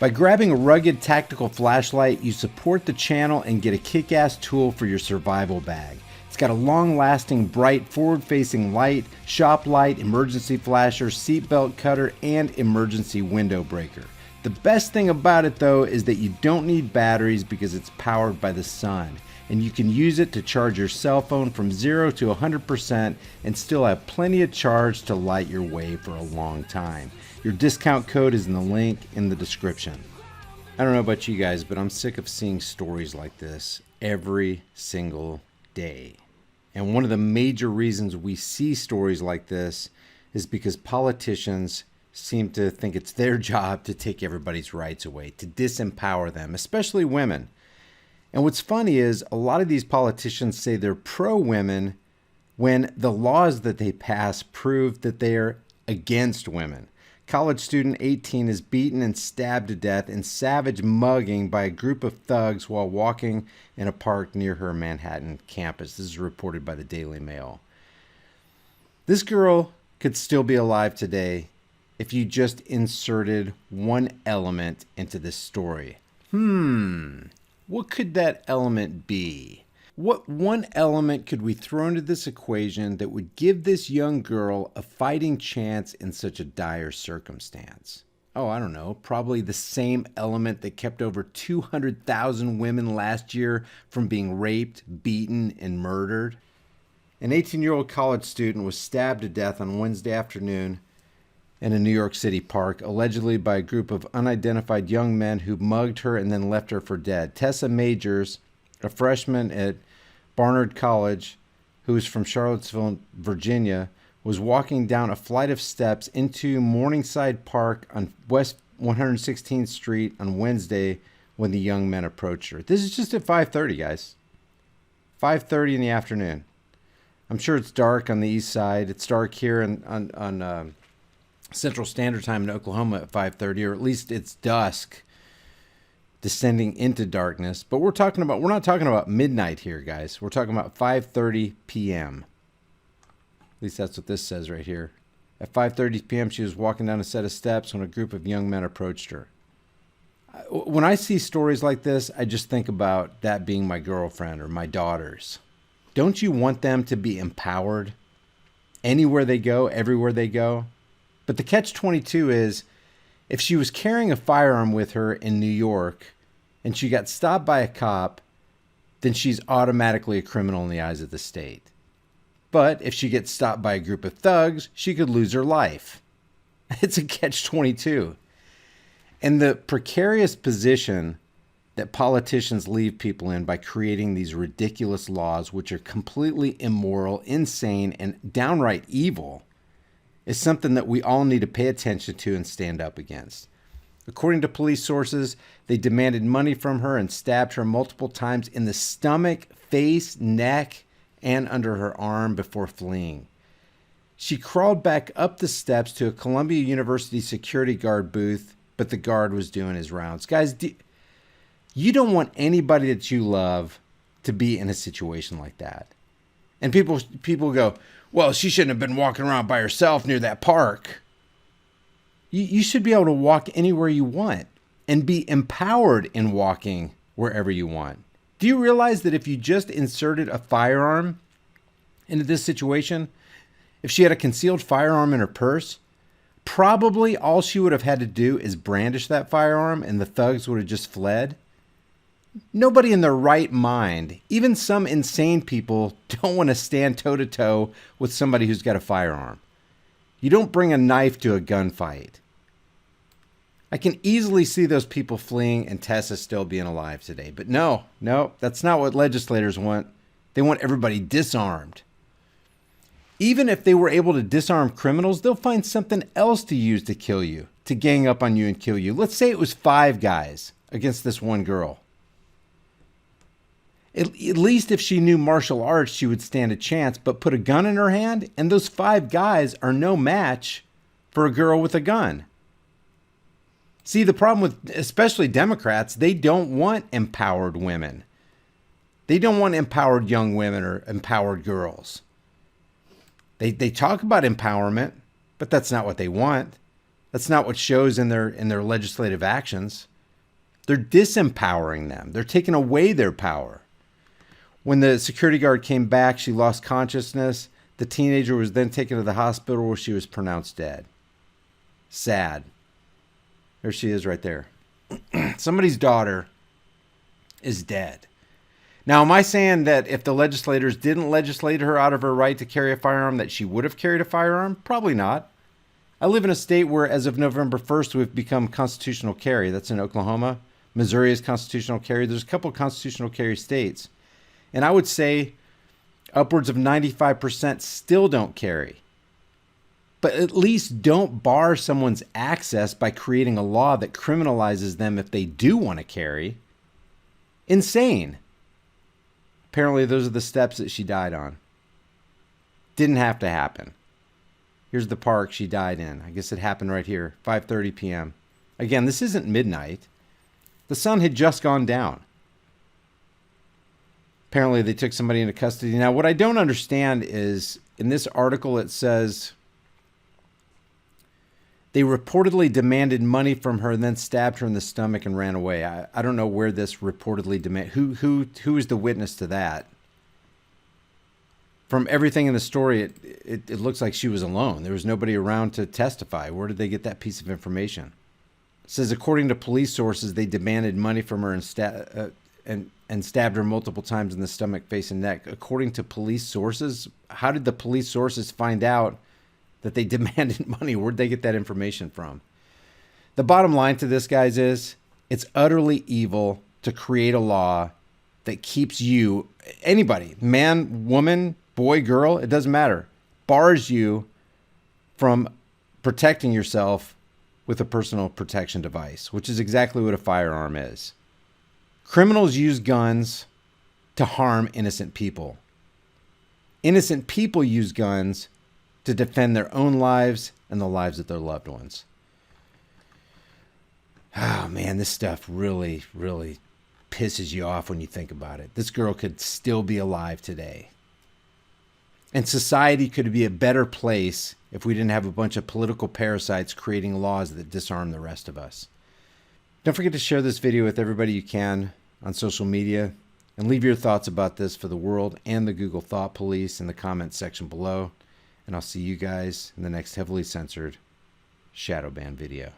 By grabbing a rugged tactical flashlight, you support the channel and get a kick-ass tool for your survival bag. It's got a long-lasting, bright, forward-facing light, shop light, emergency flasher, seatbelt cutter, and emergency window breaker. The best thing about it though is that you don't need batteries because it's powered by the sun, and you can use it to charge your cell phone from 0 to 100% and still have plenty of charge to light your way for a long time. Your discount code is in the link in the description. I don't know about you guys, but I'm sick of seeing stories like this every single day. And one of the major reasons we see stories like this is because politicians seem to think it's their job to take everybody's rights away, to disempower them, especially women. And what's funny is a lot of these politicians say they're pro-women when the laws that they pass prove that they're against women. College student 18 is beaten and stabbed to death in savage mugging by a group of thugs while walking in a park near her Manhattan campus. This is reported by the Daily Mail. This girl could still be alive today if you just inserted one element into this story. What could that element be? What one element could we throw into this equation that would give this young girl a fighting chance in such a dire circumstance? Oh, I don't know. Probably the same element that kept over 200,000 women last year from being raped, beaten, and murdered. An 18-year-old college student was stabbed to death on Wednesday afternoon in a New York City park, allegedly by a group of unidentified young men who mugged her and then left her for dead. Tessa Majors, a freshman at Barnard College, who is from Charlottesville, Virginia, was walking down a flight of steps into Morningside Park on West 116th Street on Wednesday when the young men approached her. This is just at 5:30, guys. 5:30 in the afternoon. I'm sure it's dark on the east side. It's dark here on Central Standard Time in Oklahoma at 5:30, or at least it's dusk, descending into darkness. But we're not talking about midnight here, guys. We're talking about 5:30 p.m. At least that's what this says right here. At 5:30 p.m., she was walking down a set of steps when a group of young men approached her. When I see stories like this, I just think about that being my girlfriend or my daughters. Don't you want them to be empowered anywhere they go, everywhere they go? But the catch-22 is, if she was carrying a firearm with her in New York and she got stopped by a cop, then she's automatically a criminal in the eyes of the state. But if she gets stopped by a group of thugs, she could lose her life. It's a catch-22. And the precarious position that politicians leave people in by creating these ridiculous laws, which are completely immoral, insane, and downright evil, is something that we all need to pay attention to and stand up against. According to police sources, they demanded money from her and stabbed her multiple times in the stomach, face, neck, and under her arm before fleeing. She crawled back up the steps to a Columbia University security guard booth, but the guard was doing his rounds. Guys, you don't want anybody that you love to be in a situation like that. And people go, well, she shouldn't have been walking around by herself near that park. You should be able to walk anywhere you want and be empowered in walking wherever you want. Do you realize that if you just inserted a firearm into this situation, if she had a concealed firearm in her purse, probably all she would have had to do is brandish that firearm and the thugs would have just fled? Nobody in their right mind, even some insane people, don't want to stand toe-to-toe with somebody who's got a firearm. You don't bring a knife to a gunfight. I can easily see those people fleeing and Tessa still being alive today. But no, that's not what legislators want. They want everybody disarmed. Even if they were able to disarm criminals, they'll find something else to use to kill you, to gang up on you and kill you. Let's say it was 5 guys against this one girl. At least if she knew martial arts, she would stand a chance, but put a gun in her hand, and those 5 guys are no match for a girl with a gun. See, the problem with especially Democrats, they don't want empowered women. They don't want empowered young women or empowered girls. They talk about empowerment, but that's not what they want. That's not what shows in their legislative actions. They're disempowering them. They're taking away their power. When the security guard came back, she lost consciousness. The teenager was then taken to the hospital where she was pronounced dead. Sad. There she is right there. Somebody's daughter is dead. Now, am I saying that if the legislators didn't legislate her out of her right to carry a firearm, that she would have carried a firearm? Probably not. I live in a state where, as of November 1st, we've become constitutional carry. That's in Oklahoma. Missouri is constitutional carry. There's a couple of constitutional carry states. And I would say upwards of 95% still don't carry. But at least don't bar someone's access by creating a law that criminalizes them if they do want to carry. Insane. Apparently, those are the steps that she died on. Didn't have to happen. Here's the park she died in. I guess it happened right here, 5:30 p.m. Again, this isn't midnight. The sun had just gone down. Apparently, they took somebody into custody. Now, what I don't understand is, in this article, it says they reportedly demanded money from her and then stabbed her in the stomach and ran away. I don't know where this reportedly demand. Who is the witness to that? From everything in the story, it looks like she was alone. There was nobody around to testify. Where did they get that piece of information? It says, according to police sources, they demanded money from her and stabbed her multiple times in the stomach, face, and neck. According to police sources, how did the police sources find out that they demanded money? Where'd they get that information from? The bottom line to this, guys, is it's utterly evil to create a law that keeps you, anybody, man, woman, boy, girl, it doesn't matter, bars you from protecting yourself with a personal protection device, which is exactly what a firearm is. Criminals use guns to harm innocent people. Innocent people use guns to defend their own lives and the lives of their loved ones. Oh, man, this stuff really, really pisses you off when you think about it. This girl could still be alive today. And society could be a better place if we didn't have a bunch of political parasites creating laws that disarm the rest of us. Don't forget to share this video with everybody you can on social media, and leave your thoughts about this for the world and the Google Thought Police in the comments section below. And I'll see you guys in the next heavily censored shadow ban video.